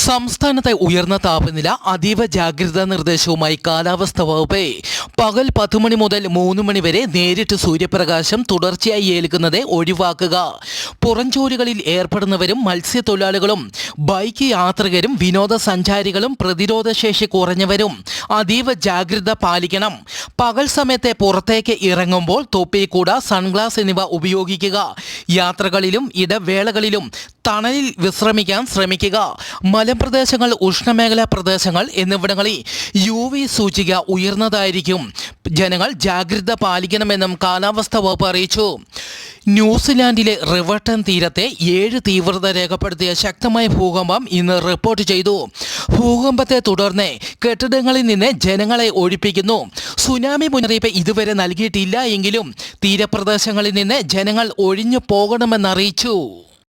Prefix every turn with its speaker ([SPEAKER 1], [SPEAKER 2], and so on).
[SPEAKER 1] സംസ്ഥാനത്തെ ഉയർന്ന താപനില അതീവ ജാഗ്രതാ നിർദ്ദേശവുമായി കാലാവസ്ഥാ വകുപ്പ് പകൽ 10 മണി മുതൽ 3 മണി വരെ നേരിട്ട് സൂര്യപ്രകാശം തുടർച്ചയായി ഏൽക്കുന്നത് ഒഴിവാക്കുക. പുറംജോലികളിൽ ഏർപ്പെടുന്നവരും മത്സ്യത്തൊഴിലാളികളും ബൈക്ക് യാത്രികരും വിനോദസഞ്ചാരികളും പ്രതിരോധശേഷി കുറഞ്ഞവരും അതീവ ജാഗ്രത പാലിക്കണം. പകൽ സമയത്തെ പുറത്തേക്ക് ഇറങ്ങുമ്പോൾ തൊപ്പി, കുട, സൺഗ്ലാസ് എന്നിവ ഉപയോഗിക്കുക. യാത്രകളിലും ഇടവേളകളിലും തണലിൽ വിശ്രമിക്കാൻ ശ്രമിക്കുക. മലമ്പ്രദേശങ്ങൾ, ഉഷ്ണമേഖലാ പ്രദേശങ്ങൾ എന്നിവിടങ്ങളിൽ UV സൂചിക ഉയർന്നതായിരിക്കും. ജനങ്ങൾ ജാഗ്രത പാലിക്കണമെന്നും കാലാവസ്ഥാ വകുപ്പ് അറിയിച്ചു. ന്യൂസിലാൻഡിലെ റിവർട്ടൺ തീരത്തെ 7 തീവ്രത രേഖപ്പെടുത്തിയ ശക്തമായ ഭൂകമ്പം ഇന്ന് റിപ്പോർട്ട് ചെയ്തു. ഭൂകമ്പത്തെ തുടർന്ന് കെട്ടിടങ്ങളിൽ നിന്ന് ജനങ്ങളെ ഒഴിപ്പിക്കുന്നു. സുനാമി മുന്നറിയിപ്പ് ഇതുവരെ നൽകിയിട്ടില്ല എങ്കിലും തീരപ്രദേശങ്ങളിൽ നിന്ന് ജനങ്ങൾ ഒഴിഞ്ഞു പോകണമെന്നറിയിച്ചു.